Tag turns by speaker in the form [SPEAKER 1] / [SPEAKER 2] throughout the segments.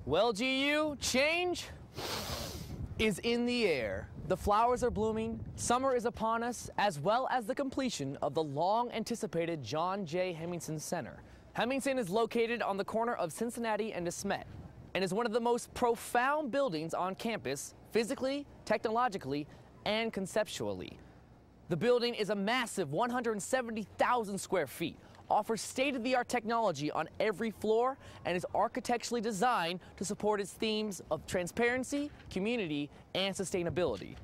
[SPEAKER 1] Well, GU, change is in the air. The flowers are blooming, summer is upon us, as well as the completion of the long-anticipated John J. Hemmingson Center. Hemmingson is located on the corner of Cincinnati and DeSmet and is one of the most profound buildings on campus, physically, technologically, and conceptually. The building is a massive 170,000 square feet, offers state-of-the-art technology on every floor, and is architecturally designed to support its themes of transparency, community, and sustainability.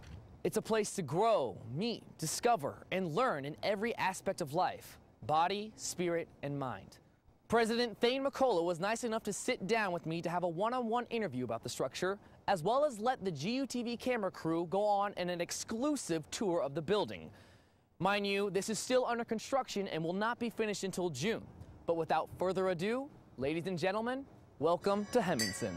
[SPEAKER 1] It's a place to grow, meet, discover, and learn in every aspect of life, body, spirit, and mind. President Thane McCullough was nice enough to sit down with me to have a one-on-one interview about the structure, as well as let the GUTV camera crew go on an exclusive tour of the building. Mind you, this is still under construction and will not be finished until June. But without further ado, ladies and gentlemen, welcome to Hemmingson.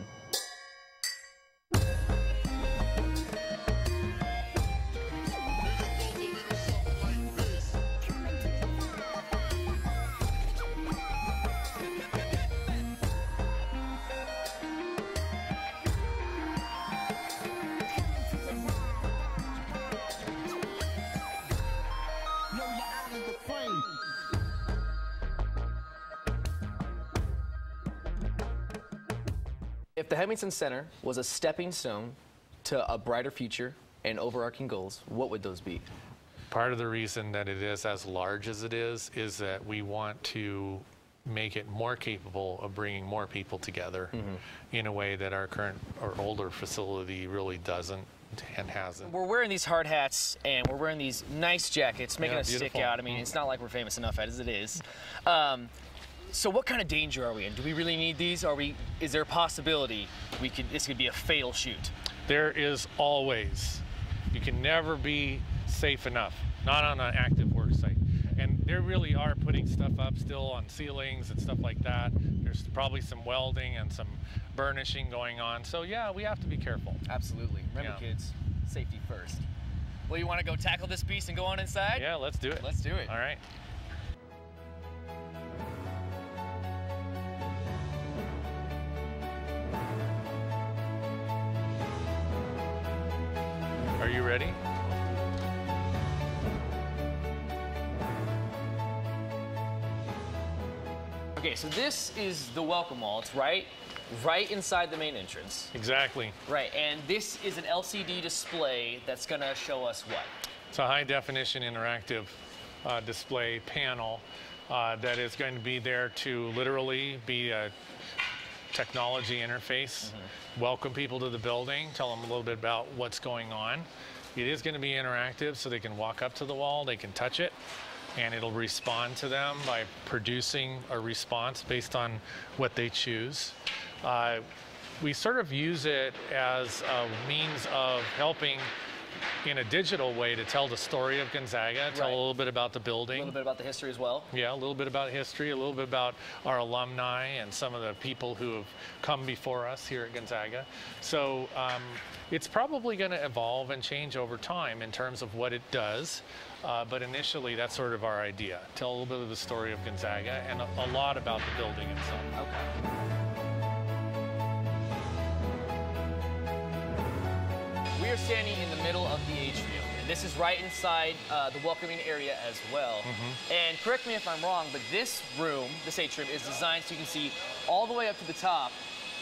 [SPEAKER 1] If the Hemmingson Center was a stepping stone to a brighter future and overarching goals, what would those be?
[SPEAKER 2] Part of the reason that it is as large as it is that we want to make it more capable of bringing more people together in a way that our current or older facility really doesn't and hasn't.
[SPEAKER 1] We're wearing these hard hats and we're wearing these nice jackets, making us
[SPEAKER 2] beautiful.
[SPEAKER 1] stick out. I mean, it's not like we're famous enough as it is. So what kind of danger are we in? Do we really need these? Is there a possibility this could be a fatal shoot?
[SPEAKER 2] There is always. You can never be safe enough, not on an active work site. And they really are putting stuff up still on ceilings and stuff like that. There's probably some welding and some burnishing going on. So yeah, we have to be careful.
[SPEAKER 1] Absolutely. Remember, kids, safety first. Well, you want to go tackle this beast and go on inside?
[SPEAKER 2] Yeah, let's do it.
[SPEAKER 1] Let's do it.
[SPEAKER 2] All right. Are you ready?
[SPEAKER 1] Okay, so this is the welcome wall. It's right inside the main entrance.
[SPEAKER 2] Exactly.
[SPEAKER 1] Right, and this is an LCD display that's going to show us what?
[SPEAKER 2] It's a high-definition interactive display panel that is going to be there to literally be a technology interface, welcome people to the building, tell them a little bit about what's going on. It is going to be interactive, so they can walk up to the wall, they can touch it, and it'll respond to them by producing a response based on what they choose. We sort of use it as a means of helping in a digital way to tell the story of Gonzaga, tell a little bit about the building.
[SPEAKER 1] A little bit about the history as well.
[SPEAKER 2] Yeah, a little bit about history, a little bit about our alumni and some of the people who have come before us here at Gonzaga. So it's probably going to evolve and change over time in terms of what it does. But initially, that's sort of our idea. Tell a little bit of the story of Gonzaga and a lot about the building itself.
[SPEAKER 1] Okay. We are standing in the middle of the atrium, and this is right inside the welcoming area as well. And correct me if I'm wrong, but this room, this atrium, is designed so you can see all the way up to the top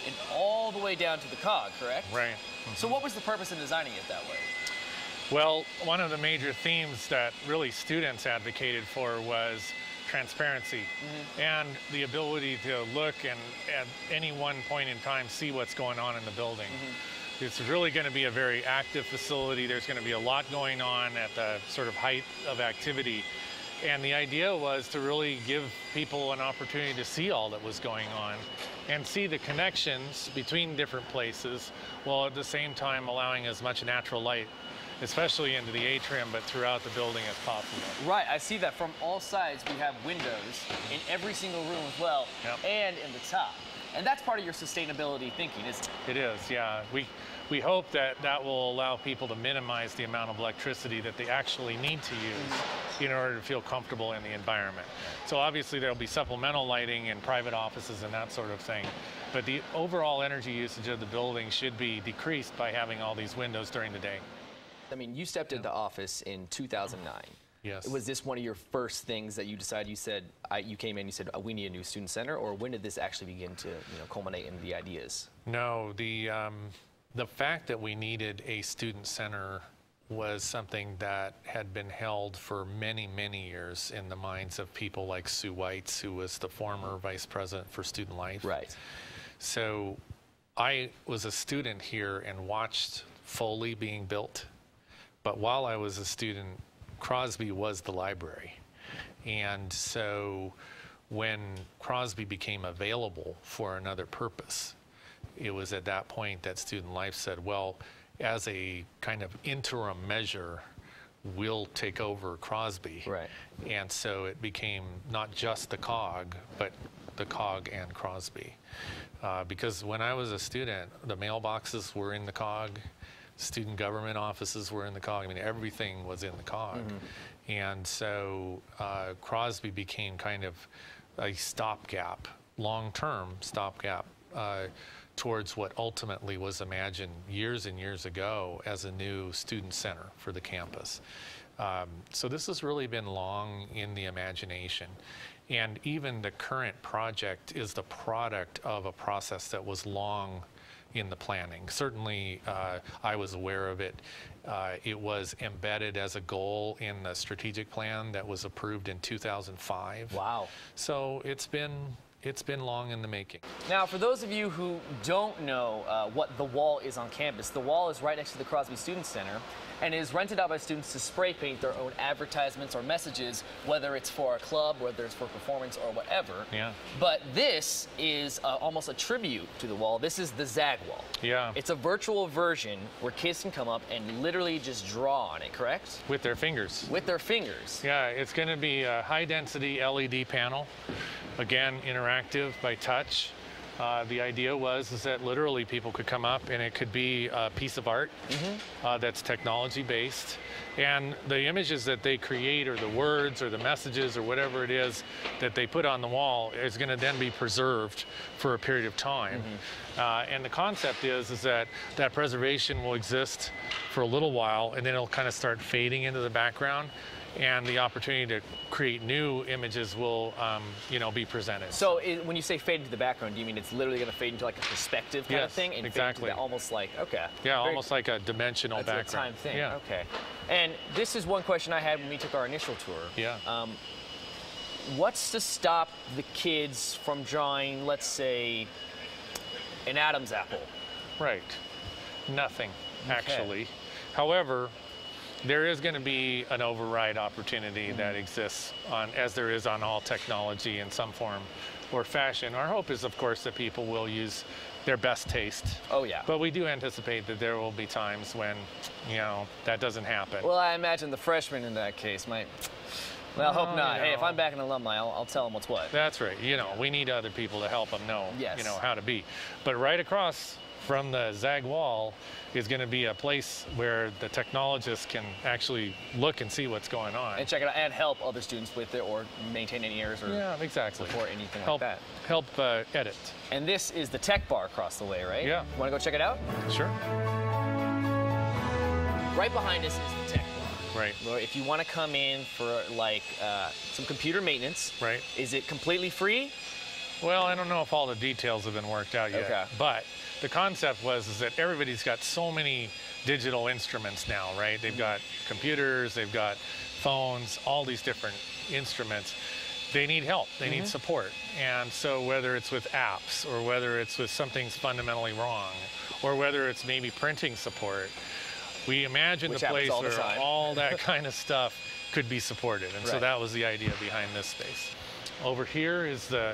[SPEAKER 1] and all the way down to the cog, correct?
[SPEAKER 2] Right.
[SPEAKER 1] So what was the purpose in designing it that way?
[SPEAKER 2] Well, one of the major themes that really students advocated for was transparency and the ability to look and at any one point in time see what's going on in the building. It's really going to be a very active facility. There's going to be a lot going on at the sort of height of activity. And the idea was to really give people an opportunity to see all that was going on and see the connections between different places, while at the same time allowing as much natural light, especially into the atrium, but throughout the building as possible.
[SPEAKER 1] Right, I see that from all sides we have windows in every single room as well, and in the top. And that's part of your sustainability thinking, isn't it?
[SPEAKER 2] It is, yeah. We hope that that will allow people to minimize the amount of electricity that they actually need to use. in order to feel comfortable in the environment. So obviously there'll be supplemental lighting in private offices and that sort of thing. But the overall energy usage of the building should be decreased by having all these windows during the day.
[SPEAKER 1] I mean, you stepped into office in 2009.
[SPEAKER 2] Yes.
[SPEAKER 1] Was this one of your first things that you decided? You said you came in, you said we need a new student center, or when did this actually begin to culminate in the ideas?
[SPEAKER 2] No, the fact that we needed a student center was something that had been held for many, many years in the minds of people like Sue Weitz, who was the former vice president for Student Life.
[SPEAKER 1] Right.
[SPEAKER 2] So I was a student here and watched Foley being built. But while I was a student, Crosby was the library. And so when Crosby became available for another purpose, it was at that point that Student Life said, well, as a kind of interim measure, we'll take over Crosby.
[SPEAKER 1] Right.
[SPEAKER 2] And so it became not just the COG, but the COG and Crosby. Because when I was a student, the mailboxes were in the COG, student government offices were in the COG. I mean, everything was in the COG. Mm-hmm. And so Crosby became kind of a stopgap, long-term stopgap, towards what ultimately was imagined years and years ago as a new student center for the campus. So this has really been long in the imagination. And even the current project is the product of a process that was long in the planning. Certainly, I was aware of it. It was embedded as a goal in the strategic plan that was approved in 2005.
[SPEAKER 1] Wow.
[SPEAKER 2] So it's been long in the making.
[SPEAKER 1] Now, for those of you who don't know what the wall is on campus, the wall is right next to the Crosby Student Center and is rented out by students to spray paint their own advertisements or messages, whether it's for a club, whether it's for performance or whatever.
[SPEAKER 2] Yeah.
[SPEAKER 1] But this is almost a tribute to the wall. This is the Zag wall.
[SPEAKER 2] Yeah.
[SPEAKER 1] It's a virtual version where kids can come up and literally just draw on it, correct?
[SPEAKER 2] With their fingers.
[SPEAKER 1] With their fingers. Yeah,
[SPEAKER 2] it's going to be a high-density LED panel. Again, interactive by touch. The idea was that literally people could come up and it could be a piece of art that's technology based. And the images that they create or the words or the messages or whatever it is that they put on the wall is going to then be preserved for a period of time. And the concept is that preservation will exist for a little while and then it'll kind of start fading into the background. And the opportunity to create new images will, be presented.
[SPEAKER 1] So when you say fade into the background, do you mean it's literally going to fade into like a perspective kind of thing? And
[SPEAKER 2] exactly.
[SPEAKER 1] Almost like, okay.
[SPEAKER 2] Yeah, almost like a dimensional background.
[SPEAKER 1] It's a time thing,
[SPEAKER 2] yeah.
[SPEAKER 1] Okay. And this is one question I had when we took our initial tour.
[SPEAKER 2] Yeah.
[SPEAKER 1] What's to stop the kids from drawing, let's say, an Adam's apple?
[SPEAKER 2] Right. Nothing, actually. However, there is going to be an override opportunity that exists as there is on all technology in some form or fashion. Our hope is, of course, that people will use their best taste.
[SPEAKER 1] Oh, yeah.
[SPEAKER 2] But we do anticipate that there will be times when, that doesn't happen.
[SPEAKER 1] Well, I imagine the freshmen in that case might... Well, I hope not. Hey, if I'm back an alumni, I'll tell them what's what.
[SPEAKER 2] That's right. We need other people to help them know, how to be. But right across from the Zag wall is going to be a place where the technologists can actually look and see what's going on.
[SPEAKER 1] And check it out and help other students with it or maintain any errors or support anything like that.
[SPEAKER 2] Help edit.
[SPEAKER 1] And this is the tech bar across the way, right?
[SPEAKER 2] Yeah.
[SPEAKER 1] You want to go check it out?
[SPEAKER 2] Sure.
[SPEAKER 1] Right behind us is the tech bar.
[SPEAKER 2] Right.
[SPEAKER 1] Well, if you want to come in for like some computer maintenance,
[SPEAKER 2] right.
[SPEAKER 1] Is it completely free?
[SPEAKER 2] Well, I don't know if all the details have been worked out yet, but the concept was that everybody's got so many digital instruments now, right? They've got computers, they've got phones, all these different instruments. They need help, they need support. And so whether it's with apps or whether it's with something's fundamentally wrong or whether it's maybe printing support, we imagined a place where all that kind of stuff could be supported. And so that was the idea behind this space. Over here is the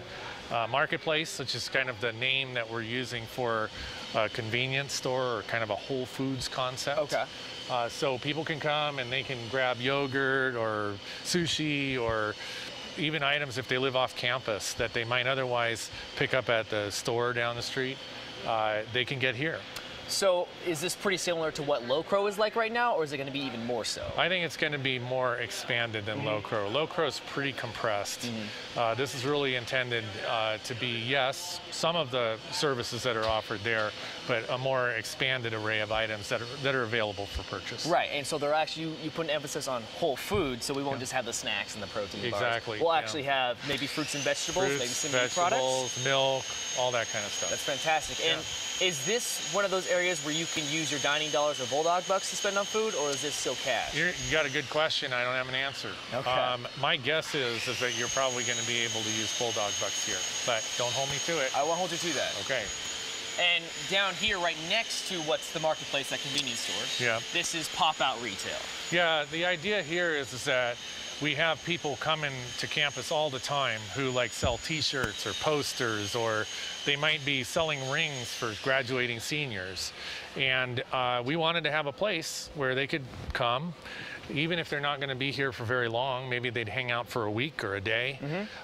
[SPEAKER 2] Marketplace, which is kind of the name that we're using for a convenience store or kind of a Whole Foods concept.
[SPEAKER 1] Okay.
[SPEAKER 2] So people can come and they can grab yogurt or sushi or even items if they live off campus that they might otherwise pick up at the store down the street, they can get here.
[SPEAKER 1] So is this pretty similar to what Low Crow is like right now, or is it going to be even more so?
[SPEAKER 2] I think it's going to be more expanded than Low Crow. Low Crow is pretty compressed. This is really intended to be, yes, some of the services that are offered there, but a more expanded array of items that are available for purchase.
[SPEAKER 1] Right, and so they're actually, you put an emphasis on whole food, so we won't just have the snacks and the protein bars.
[SPEAKER 2] Exactly.
[SPEAKER 1] We'll actually have maybe fruits and vegetables, maybe some meat products.
[SPEAKER 2] Milk, all that kind of stuff.
[SPEAKER 1] That's fantastic. And is this one of those areas where you can use your dining dollars or Bulldog bucks to spend on food, or is this still cash?
[SPEAKER 2] You got a good question. I don't have an answer.
[SPEAKER 1] Okay.
[SPEAKER 2] My guess is that you're probably going to be able to use Bulldog bucks here, but don't hold me to it.
[SPEAKER 1] I won't hold you to that.
[SPEAKER 2] Okay.
[SPEAKER 1] And down here, right next to what's the marketplace, that convenience store, this is pop-out retail.
[SPEAKER 2] Yeah, the idea here is that we have people coming to campus all the time who like sell t-shirts or posters, or they might be selling rings for graduating seniors. And we wanted to have a place where they could come, even if they're not going to be here for very long. Maybe they'd hang out for a week or a day,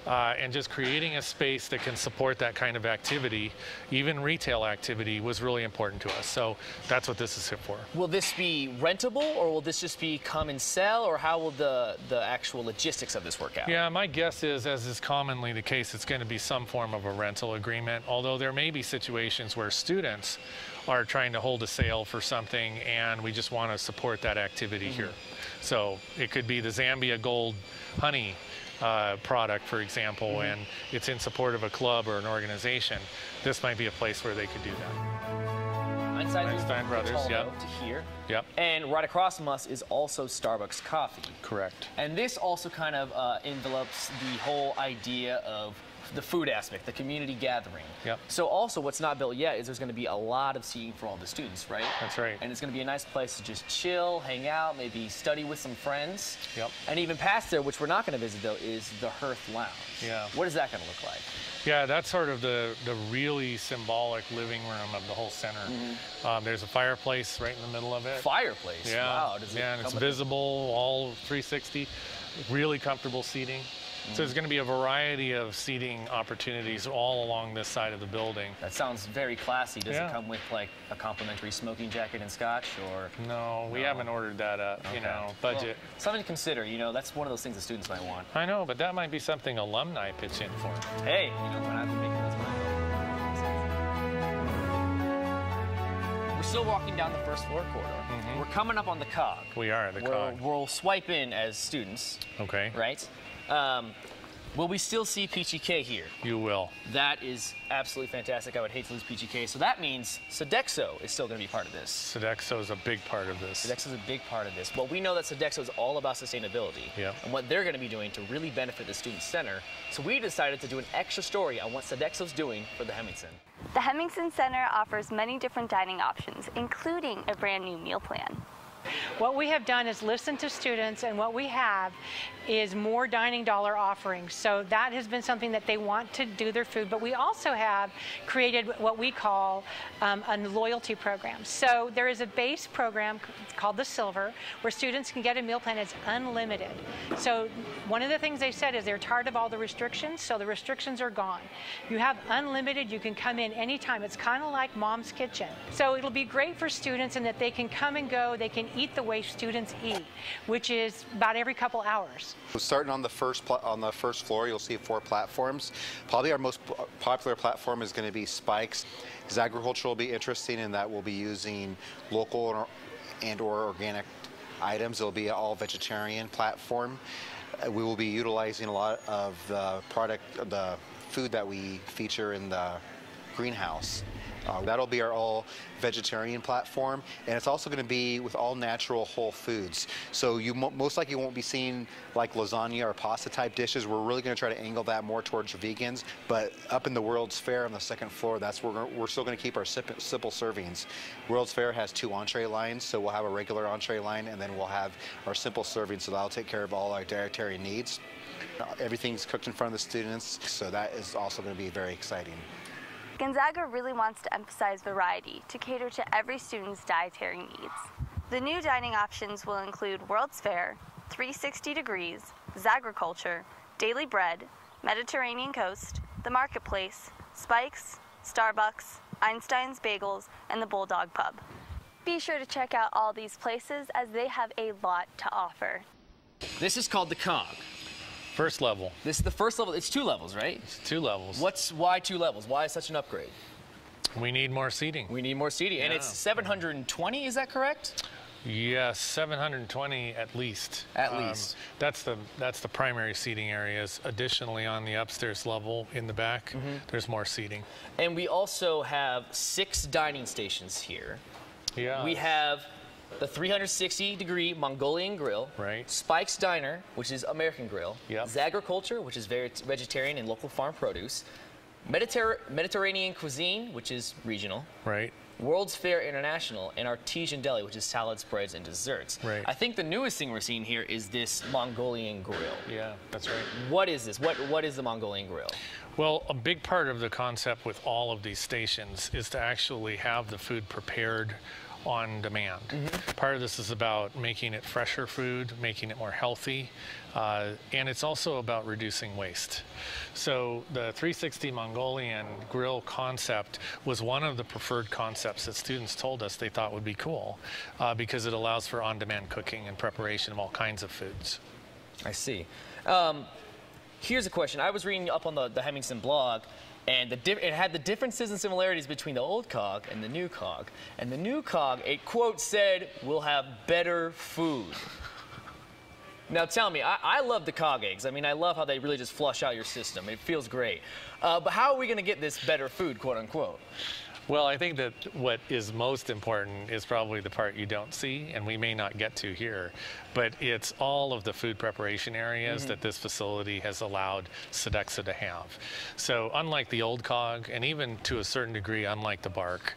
[SPEAKER 2] and just creating a space that can support that kind of activity, even retail activity, was really important to us. So that's what this is here for.
[SPEAKER 1] Will this be rentable, or will this just be come and sell, or how will the actual logistics of this work out?
[SPEAKER 2] Yeah, my guess is, as is commonly the case, it's going to be some form of a rental agreement, although there may be situations where students are trying to hold a sale for something and we just want to support that activity here. So it could be the Zambia Gold honey product, for example, and it's in support of a club or an organization. This might be a place where they could do that. Einstein Brothers,
[SPEAKER 1] to here.
[SPEAKER 2] Yep.
[SPEAKER 1] And right across from us is also Starbucks coffee.
[SPEAKER 2] Correct.
[SPEAKER 1] And this also kind of envelopes the whole idea of the food aspect, the community gathering.
[SPEAKER 2] Yep.
[SPEAKER 1] So also what's not built yet is there's going to be a lot of seating for all the students, right?
[SPEAKER 2] That's right.
[SPEAKER 1] And it's going to be a nice place to just chill, hang out, maybe study with some friends.
[SPEAKER 2] Yep.
[SPEAKER 1] And even past there, which we're not going to visit though, is the Hearth Lounge.
[SPEAKER 2] Yeah.
[SPEAKER 1] What is that going to look like?
[SPEAKER 2] Yeah, that's sort of the really symbolic living room of the whole center. There's a fireplace right in the middle of it.
[SPEAKER 1] Fireplace?
[SPEAKER 2] Yeah.
[SPEAKER 1] Wow.
[SPEAKER 2] And it's visible, all 360, really comfortable seating. So there's going to be a variety of seating opportunities all along this side of the building.
[SPEAKER 1] That sounds very classy. Does it come with like a complimentary smoking jacket and scotch, or?
[SPEAKER 2] No, we haven't ordered that up, you know, budget.
[SPEAKER 1] Well, something to consider, you know, that's one of those things the students might want.
[SPEAKER 2] I know, but that might be something alumni pitch in for.
[SPEAKER 1] Hey, you know, when I've been making those money. We're still walking down the first floor corridor. We're coming up on the cog.
[SPEAKER 2] We are, the cog.
[SPEAKER 1] We'll swipe in as students.
[SPEAKER 2] Okay.
[SPEAKER 1] Right? Will we still see Peachy K here?
[SPEAKER 2] You will.
[SPEAKER 1] That is absolutely fantastic. I would hate to lose Peachy K. So that means Sodexo is still going to be part of this.
[SPEAKER 2] Sodexo is a big part of this.
[SPEAKER 1] Sodexo is a big part of this. Well, we know that Sodexo is all about sustainability and what they're going to be doing to really benefit the Student Center. So we decided to do an extra story on what Sodexo's doing for the Hemmingson.
[SPEAKER 3] The Hemmingson Center offers many different dining options, including a brand new meal plan.
[SPEAKER 4] What we have done is listen to students, and what we have is more dining dollar offerings. So that has been something that they want to do their food, but we also have created what we call a loyalty program. So there is a base program called the Silver, where students can get a meal plan that's unlimited. So one of the things they said is they're tired of all the restrictions, so the restrictions are gone. You have unlimited, you can come in anytime. It's kind of like Mom's Kitchen. So it'll be great for students in that they can come and go, they can eat the way students eat, which is about every couple hours.
[SPEAKER 5] Starting on the first floor, you'll see 4 platforms. Probably our most popular platform is going to be Spikes. His agriculture will be interesting in that we'll be using local and/or organic items. It'll be an all-vegetarian platform. We will be utilizing a lot of the food that we feature in the greenhouse. That'll be our all-vegetarian platform, and it's also going to be with all natural whole foods. So you most likely won't be seeing like lasagna or pasta type dishes. We're really going to try to angle that more towards vegans. But up in the World's Fair on the 2nd floor, that's where we're still going to keep our simple servings. World's Fair has 2 entree lines, so we'll have a regular entree line, and then we'll have our simple servings, so that'll take care of all our dietary needs. Everything's cooked in front of the students, so that is also going to be very exciting.
[SPEAKER 3] Gonzaga really wants to emphasize variety to cater to every student's dietary needs. The new dining options will include World's Fair, 360 Degrees, Zagriculture, Daily Bread, Mediterranean Coast, The Marketplace, Spikes, Starbucks, Einstein's Bagels, and the Bulldog Pub. Be sure to check out all these places as they have a lot to offer.
[SPEAKER 1] This is called the Cog.
[SPEAKER 2] First level.
[SPEAKER 1] This is the first level. It's 2 levels, right?
[SPEAKER 2] It's 2 levels.
[SPEAKER 1] Why 2 levels? Why is such an upgrade?
[SPEAKER 2] We need more seating.
[SPEAKER 1] We need more seating. And it's 720, is that correct?
[SPEAKER 2] Yes, 720 at least.
[SPEAKER 1] At least.
[SPEAKER 2] That's the primary seating areas. Additionally, on the upstairs level in the back, there's more seating.
[SPEAKER 1] And we also have 6 dining stations here.
[SPEAKER 2] Yeah.
[SPEAKER 1] We have the 360-degree Mongolian grill.
[SPEAKER 2] Right.
[SPEAKER 1] Spike's Diner, which is American grill.
[SPEAKER 2] Yep.
[SPEAKER 1] Zagriculture, which is vegetarian and local farm produce. Mediterranean cuisine, which is regional.
[SPEAKER 2] Right.
[SPEAKER 1] World's Fair International, and Artesian Deli, which is salads, breads, and desserts.
[SPEAKER 2] Right.
[SPEAKER 1] I think the newest thing we're seeing here is this Mongolian grill.
[SPEAKER 2] Yeah, that's right.
[SPEAKER 1] What is this? What is the Mongolian grill?
[SPEAKER 2] Well, a big part of the concept with all of these stations is to actually have the food prepared on demand. Part of this is about making it fresher food, making it more healthy, and it's also about reducing waste. So the 360 Mongolian grill concept was one of the preferred concepts that students told us they thought would be cool because it allows for on-demand cooking and preparation of all kinds of foods.
[SPEAKER 1] I see. Here's a question. I was reading up on the Hemmingson blog, and it had the differences and similarities between the old cog and the new cog. And the new cog, it quote said, "We'll have better food." Now tell me, I love the cog eggs. I mean, I love how they really just flush out your system. It feels great. But how are we going to get this better food, quote unquote?
[SPEAKER 2] Well, I think that what is most important is probably the part you don't see, and we may not get to here, but it's all of the food preparation areas that this facility has allowed Sodexo to have. So unlike the old cog, and even to a certain degree unlike the Bark,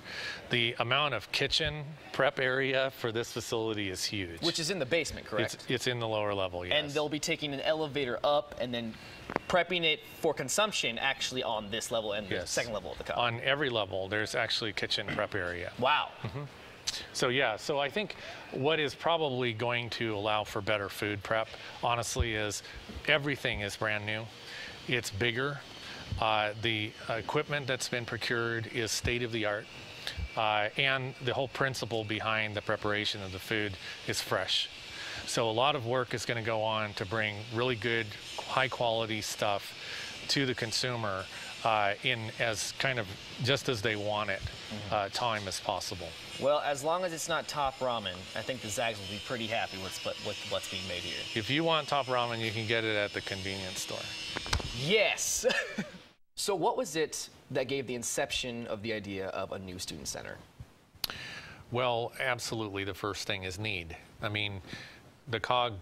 [SPEAKER 2] the amount of kitchen prep area for this facility is huge.
[SPEAKER 1] Which is in the basement, correct?
[SPEAKER 2] It's in the lower level, yes.
[SPEAKER 1] And they'll be taking an elevator up and then prepping it for consumption actually on this level and the second level of the cog.
[SPEAKER 2] On every level, there's actually a kitchen prep area.
[SPEAKER 1] Wow.
[SPEAKER 2] So yeah, so I think what is probably going to allow for better food prep, honestly, is everything is brand new. It's bigger. The equipment that's been procured is state-of-the-art. And the whole principle behind the preparation of the food is fresh. So a lot of work is going to go on to bring really good, high-quality stuff to the consumer in as kind of just as they want it, time as possible.
[SPEAKER 1] Well, as long as it's not top ramen, I think the Zags will be pretty happy with what's being made here.
[SPEAKER 2] If you want top ramen, you can get it at the convenience store.
[SPEAKER 1] Yes! So what was it that gave the inception of the idea of a new student center?
[SPEAKER 2] Well, absolutely, the first thing is need. I mean, the cog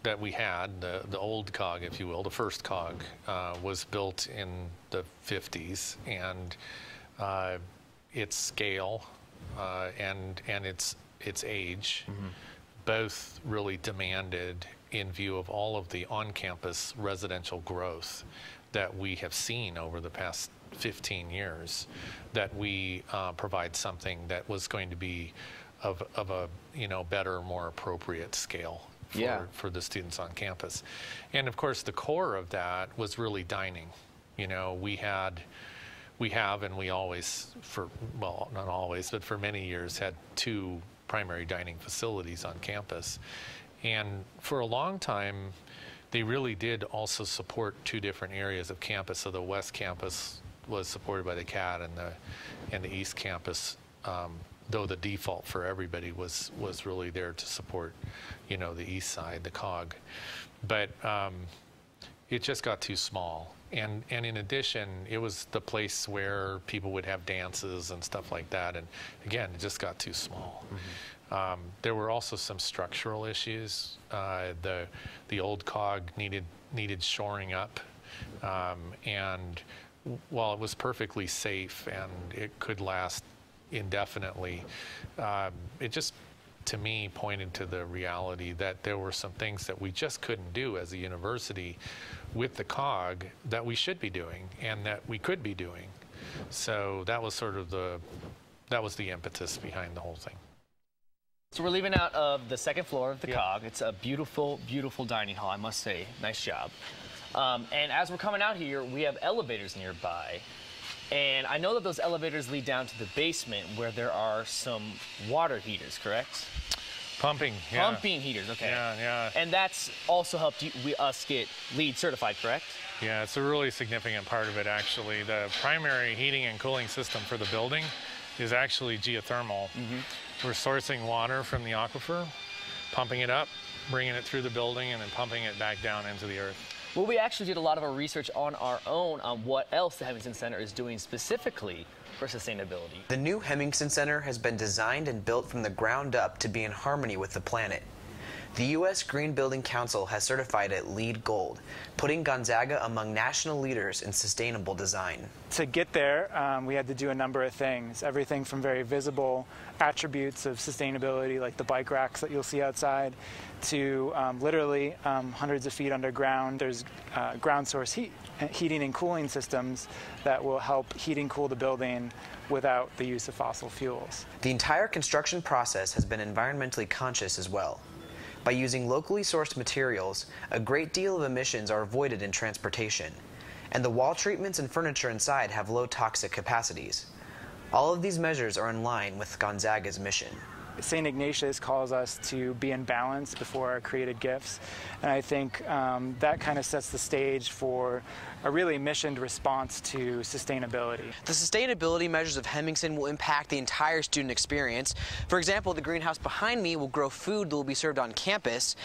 [SPEAKER 2] that we had, the old cog, if you will, the first cog, was built in the 50s, and its scale and its age both really demanded, in view of all of the on-campus residential growth that we have seen over the past 15 years, that we provide something that was going to be of a better, more appropriate scale for the students on campus. And of course, the core of that was really dining. We have, and we always, well, not always, but for many years had 2 primary dining facilities on campus. And for a long time, they really did also support 2 different areas of campus. So the West Campus was supported by the CAD, and the East Campus, though the default for everybody was really there to support, the East side, the cog. But it just got too small. And in addition, it was the place where people would have dances and stuff like that. And again, it just got too small. There were also some structural issues. The old cog needed shoring up. And while it was perfectly safe and it could last indefinitely, it just, to me, pointed to the reality that there were some things that we just couldn't do as a university with the cog that we should be doing and that we could be doing. So that was sort of the impetus behind the whole thing.
[SPEAKER 1] So we're leaving out of the second floor of the cog. It's a beautiful, beautiful dining hall, I must say. Nice job. And as we're coming out here, we have elevators nearby. And I know that those elevators lead down to the basement where there are some water heaters, correct?
[SPEAKER 2] Pumping, yeah.
[SPEAKER 1] Pumping heaters, okay.
[SPEAKER 2] Yeah, yeah.
[SPEAKER 1] And that's also helped us get LEED certified, correct?
[SPEAKER 2] Yeah, it's a really significant part of it, actually. The primary heating and cooling system for the building is actually geothermal. We're sourcing water from the aquifer, pumping it up, bringing it through the building, and then pumping it back down into the earth.
[SPEAKER 1] Well, we actually did a lot of our research on our own on what else the Hemmingson Center is doing specifically for sustainability.
[SPEAKER 6] The new Hemmingson Center has been designed and built from the ground up to be in harmony with the planet. The U.S. Green Building Council has certified it LEED Gold, putting Gonzaga among national leaders in sustainable design.
[SPEAKER 7] To get there, we had to do a number of things, everything from very visible attributes of sustainability, like the bike racks that you'll see outside, to literally hundreds of feet underground. There's ground source heating and cooling systems that will help heat and cool the building without the use of fossil fuels.
[SPEAKER 6] The entire construction process has been environmentally conscious as well. By using locally sourced materials, a great deal of emissions are avoided in transportation, and the wall treatments and furniture inside have low toxic capacities. All of these measures are in line with Gonzaga's mission.
[SPEAKER 7] St. Ignatius calls us to be in balance before our created gifts, and I think that kind of sets the stage for a really missioned response to sustainability.
[SPEAKER 6] The sustainability measures of Hemingson will impact the entire student experience. For example, the greenhouse behind me will grow food that will be served on campus,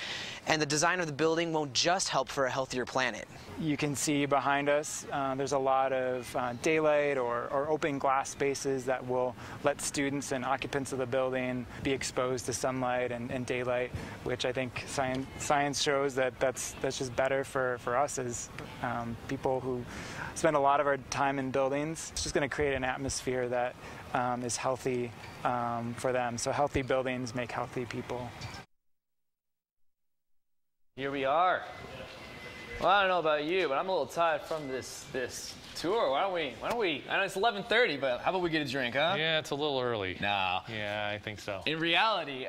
[SPEAKER 6] and the design of the building won't just help for a healthier planet.
[SPEAKER 7] You can see behind us there's a lot of daylight or open glass spaces that will let students and occupants of the building be exposed to sunlight and daylight, which I think science shows that that's just better for us as people who spend a lot of our time in buildings. It's just going to create an atmosphere that is healthy for them. So healthy buildings make healthy people.
[SPEAKER 1] Here we are. Well, I don't know about you, but I'm a little tired from this tour. Why don't we, I know it's 11:30, but how about we get a drink, huh?
[SPEAKER 2] Yeah, it's a little early.
[SPEAKER 1] No.
[SPEAKER 2] Yeah, I think so.
[SPEAKER 1] In reality,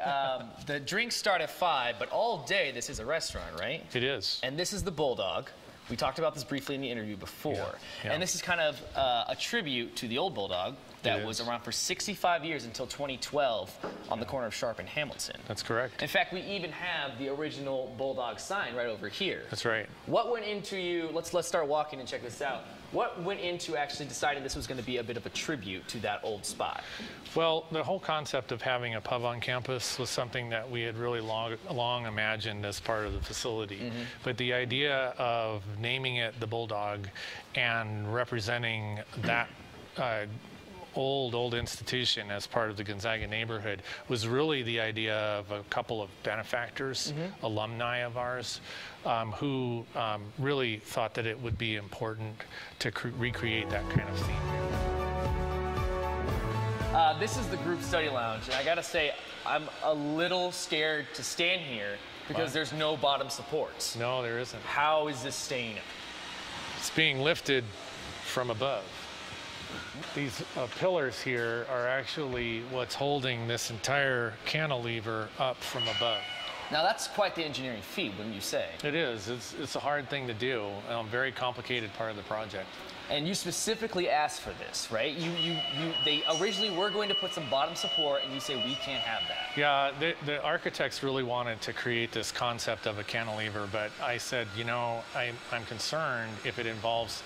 [SPEAKER 1] the drinks start at 5, but all day this is a restaurant, right?
[SPEAKER 2] It is.
[SPEAKER 1] And this is the Bulldog. We talked about this briefly in the interview before.
[SPEAKER 2] Yeah.
[SPEAKER 1] And this is kind of a tribute to the old Bulldog that was around for 65 years until 2012 on the corner of Sharp and Hamilton.
[SPEAKER 2] That's correct.
[SPEAKER 1] In fact, we even have the original Bulldog sign right over here.
[SPEAKER 2] That's right.
[SPEAKER 1] What went into you, let's start walking and check this out. What went into actually deciding this was going to be a bit of a tribute to that old spot?
[SPEAKER 2] Well, the whole concept of having a pub on campus was something that we had really long imagined as part of the facility. But the idea of naming it the Bulldog and representing that old institution as part of the Gonzaga neighborhood was really the idea of a couple of benefactors, alumni of ours, who really thought that it would be important to recreate that kind of theme.
[SPEAKER 1] This is the group study lounge, and I gotta say, I'm a little scared to stand here because there's no bottom supports.
[SPEAKER 2] No, there isn't.
[SPEAKER 1] How is this staying up?
[SPEAKER 2] It's being lifted from above. These pillars here are actually what's holding this entire cantilever up from above.
[SPEAKER 1] Now that's quite the engineering feat, wouldn't you say?
[SPEAKER 2] It is. It's a hard thing to do. Very complicated part of the project.
[SPEAKER 1] And you specifically asked for this, right? They originally were going to put some bottom support, and you say we can't have that.
[SPEAKER 2] Yeah, the architects really wanted to create this concept of a cantilever, but I said, you know, I'm concerned if it involves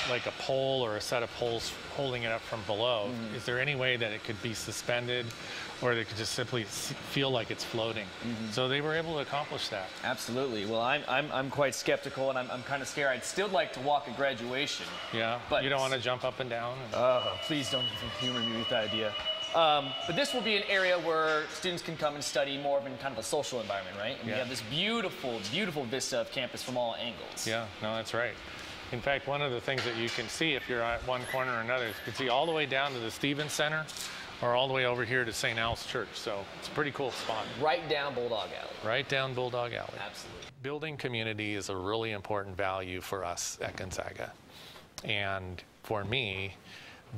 [SPEAKER 2] like a pole or a set of poles holding it up from below. Is there any way that it could be suspended, or they could just simply feel like it's floating? So they were able to accomplish that.
[SPEAKER 1] Absolutely. Well, I'm quite skeptical, and I'm kind of scared. I'd still like to walk at graduation.
[SPEAKER 2] Yeah,
[SPEAKER 1] but
[SPEAKER 2] you don't want to jump up and down?
[SPEAKER 1] Please don't humor me with the idea. But this will be an area where students can come and study more of in kind of a social environment, right? And we have this beautiful, beautiful vista of campus from all angles.
[SPEAKER 2] Yeah, no, that's right. In fact, one of the things that you can see if you're at one corner or another, you can see all the way down to the Stevens Center or all the way over here to St. Al's Church. So it's a pretty cool spot.
[SPEAKER 1] Right down Bulldog Alley.
[SPEAKER 2] Right down Bulldog Alley.
[SPEAKER 1] Absolutely.
[SPEAKER 2] Building community is a really important value for us at Gonzaga. And for me,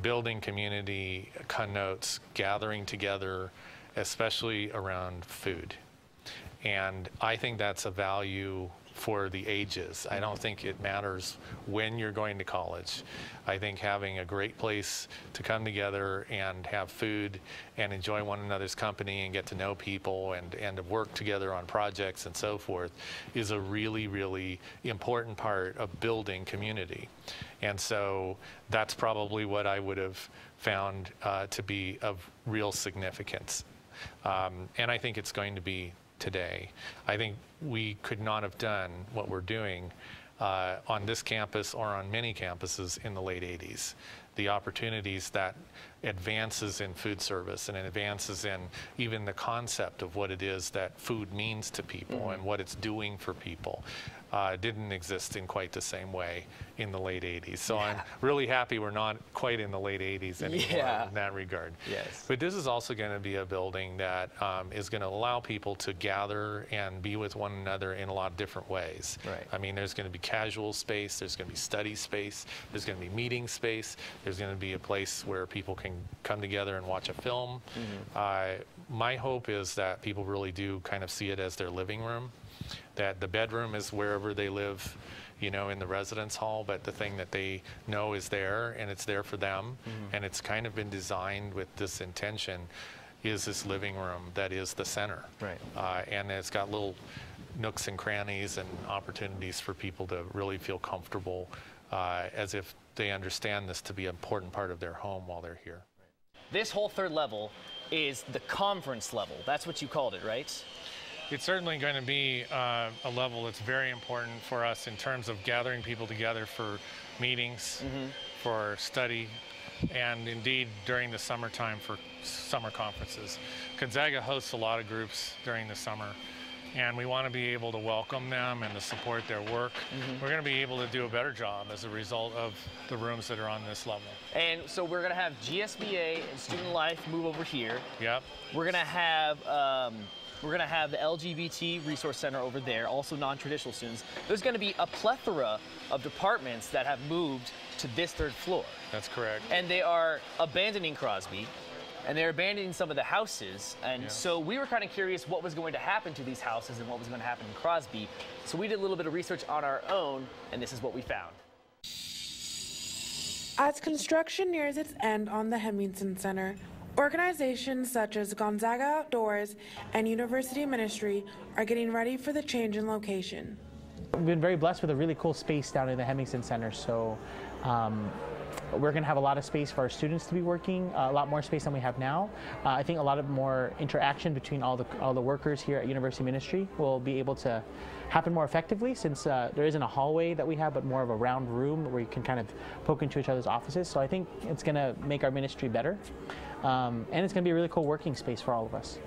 [SPEAKER 2] building community connotes gathering together, especially around food. And I think that's a value for the ages. I don't think it matters when you're going to college. I think having a great place to come together and have food and enjoy one another's company and get to know people and to work together on projects and so forth is a really, really important part of building community. And so that's probably what I would have found to be of real significance. And I think it's going to be today. I think we could not have done what we're doing on this campus or on many campuses in the late 80s. The opportunities that advances in food service and advances in even the concept of what it is that food means to people and what it's doing for people didn't exist in quite the same way in the late 80s. So I'm really happy we're not quite in the late 80s anymore in that regard.
[SPEAKER 1] Yes.
[SPEAKER 2] But this is also going to be a building that is going to allow people to gather and be with one another in a lot of different ways.
[SPEAKER 1] Right.
[SPEAKER 2] I mean, there's going to be casual space, there's going to be study space, there's going to be meeting space, there's going to be a place where people can come together and watch a film. My hope is that people really do kind of see it as their living room, that the bedroom is wherever they live, you know, in the residence hall, but the thing that they know is there and it's there for them, and it's kind of been designed with this intention, is this living room that is the center.
[SPEAKER 1] Right.
[SPEAKER 2] And it's got little nooks and crannies and opportunities for people to really feel comfortable as if they understand this to be an important part of their home while they're here.
[SPEAKER 1] This whole third level is the conference level. That's what you called it, right?
[SPEAKER 2] It's certainly going to be a level that's very important for us in terms of gathering people together for meetings, for study, and indeed during the summertime for summer conferences. Gonzaga hosts a lot of groups during the summer, and we want to be able to welcome them and to support their work. We're going to be able to do a better job as a result of the rooms that are on this level.
[SPEAKER 1] And so we're going to have GSBA and Student Life move over here.
[SPEAKER 2] Yep.
[SPEAKER 1] We're going to have the LGBT Resource Center over there, also non-traditional students. There's going to be a plethora of departments that have moved to this third floor.
[SPEAKER 2] That's correct.
[SPEAKER 1] And they are abandoning Crosby, and they're abandoning some of the houses. And so we were kind of curious what was going to happen to these houses and what was going to happen in Crosby. So we did a little bit of research on our own, and this is what we found.
[SPEAKER 8] As construction nears its end on the Hemmingson Center, organizations such as Gonzaga Outdoors and University Ministry are getting ready for the change in location.
[SPEAKER 9] We've been very blessed with a really cool space down in the Hemmingson Center, so we're going to have a lot of space for our students to be working, a lot more space than we have now. I think a lot of more interaction between all the workers here at University Ministry will be able to happen more effectively, since there isn't a hallway that we have, but more of a round room where you can kind of poke into each other's offices. So I think it's going to make our ministry better, and it's going to be a really cool working space for all of us.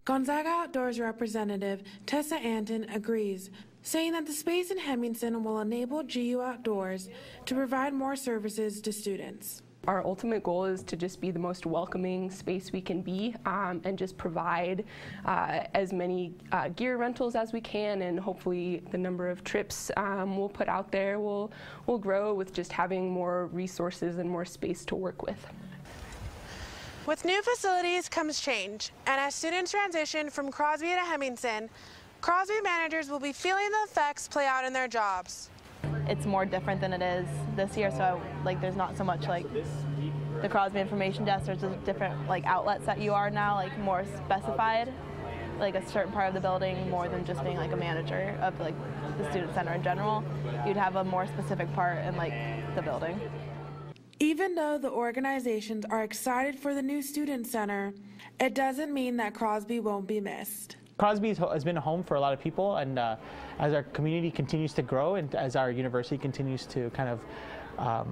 [SPEAKER 8] Gonzaga Outdoors representative Tessa Anton agrees, saying that the space in Hemmingson will enable GU Outdoors to provide more services to students.
[SPEAKER 10] Our ultimate goal is to just be the most welcoming space we can be, and just provide as many gear rentals as we can, and hopefully the number of trips we'll put out there will grow with just having more resources and more space to work with.
[SPEAKER 8] With new facilities comes change, and as students transition from Crosby to Hemmingson, Crosby managers will be feeling the effects play out in their jobs.
[SPEAKER 11] It's more different than it is this year, so like there's not so much like the Crosby Information Desk. There's just different like outlets that you are now, like more specified, like a certain part of the building, more than just being like a manager of like the student center in general. You'd have a more specific part in like the building.
[SPEAKER 8] Even though the organizations are excited for the new student center, it doesn't mean that Crosby won't be missed.
[SPEAKER 9] Crosby has been a home for a lot of people, and as our community continues to grow and as our university continues to kind of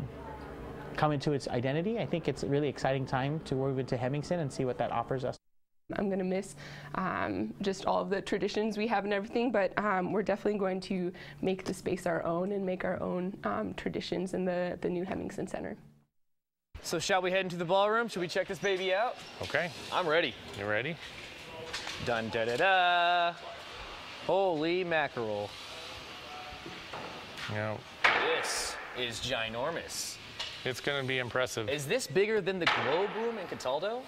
[SPEAKER 9] come into its identity, I think it's a really exciting time to move into Hemmingson and see what that offers us.
[SPEAKER 10] I'm going to miss just all of the traditions we have and everything, but we're definitely going to make the space our own and make our own traditions in the new Hemmingson Center.
[SPEAKER 1] So shall we head into the ballroom? Should we check this baby out?
[SPEAKER 2] Okay.
[SPEAKER 1] I'm ready.
[SPEAKER 2] You ready?
[SPEAKER 1] Dun da da da. Holy mackerel.
[SPEAKER 2] You know,
[SPEAKER 1] This is ginormous.
[SPEAKER 2] it's going to be impressive.
[SPEAKER 1] Is this bigger than the Globe Room in Cataldo?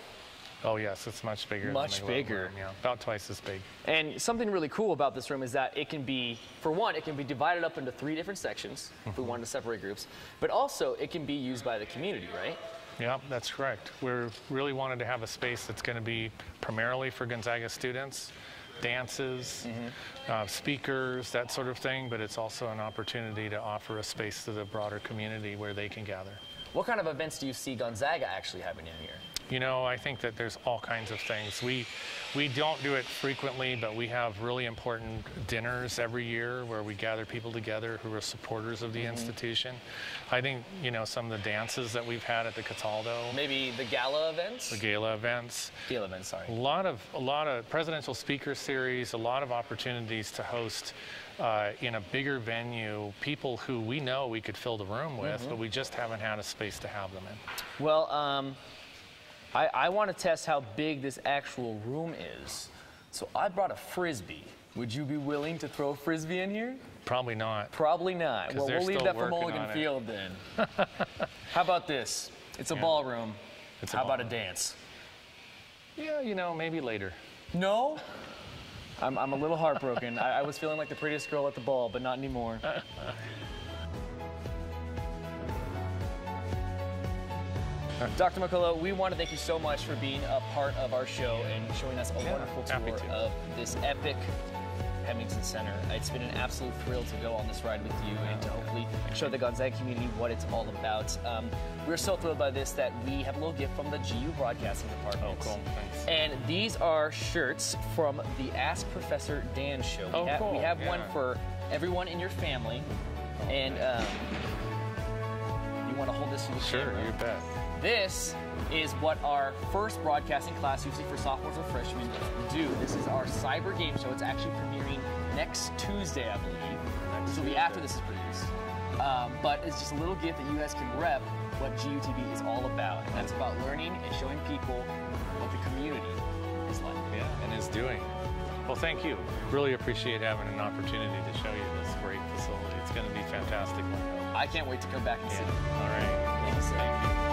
[SPEAKER 2] Oh yes, it's much bigger.
[SPEAKER 1] Much
[SPEAKER 2] than the
[SPEAKER 1] bigger.
[SPEAKER 2] room, yeah, about twice as big.
[SPEAKER 1] And something really cool about this room is that it can be, for one, it can be divided up into 3 different sections if we wanted to separate groups, but also it can be used by the community, right?
[SPEAKER 2] Yeah, that's correct. We really wanted to have a space that's going to be primarily for Gonzaga students, dances, speakers, that sort of thing, but it's also an opportunity to offer a space to the broader community where they can gather.
[SPEAKER 1] What kind of events do you see Gonzaga actually having in here?
[SPEAKER 2] You know, I think that there's all kinds of things. We don't do it frequently, but we have really important dinners every year where we gather people together who are supporters of the institution. I think, you know, some of the dances that we've had at the Cataldo.
[SPEAKER 1] Maybe the gala events?
[SPEAKER 2] The gala events.
[SPEAKER 1] Gala events, sorry.
[SPEAKER 2] A lot of presidential speaker series, a lot of opportunities to host in a bigger venue, people who we know we could fill the room with, but we just haven't had a space to have them in.
[SPEAKER 1] Well, I want to test how big this actual room is. So I brought a Frisbee. Would you be willing to throw a Frisbee in here?
[SPEAKER 2] Probably not.
[SPEAKER 1] Probably not. Well, we'll leave that for Mulligan Field then. How about this? It's a ballroom. How about a dance?
[SPEAKER 2] Yeah, you know, maybe later.
[SPEAKER 1] No? I'm a little heartbroken. I was feeling like the prettiest girl at the ball, but not anymore. Dr. McCullough, we want to thank you so much for being a part of our show and showing us a wonderful tour of this epic Hemmingson Center. It's been an absolute thrill to go on this ride with you and to hopefully show the Gonzaga community what it's all about. We're so thrilled by this that we have a little gift from the GU Broadcasting Department.
[SPEAKER 2] Oh, cool. Thanks.
[SPEAKER 1] And these are shirts from the Ask Professor Dan show.
[SPEAKER 2] Cool.
[SPEAKER 1] We have one for everyone in your family. And you want to hold this to the camera?
[SPEAKER 2] Sure, you bet.
[SPEAKER 1] This is what our first broadcasting class, usually for sophomores or freshmen, do. This is our cyber game show. It's actually premiering next Tuesday, I believe. This will be after this is produced. But it's just a little gift that you guys can rep what GUTV is all about. And that's about learning and showing people what the community is like.
[SPEAKER 2] Yeah, and is doing. Well, thank you. Really appreciate having an opportunity to show you this great facility. It's going to be fantastic.
[SPEAKER 1] I can't wait to come back and see it.
[SPEAKER 2] All right.
[SPEAKER 1] Thank you, sir.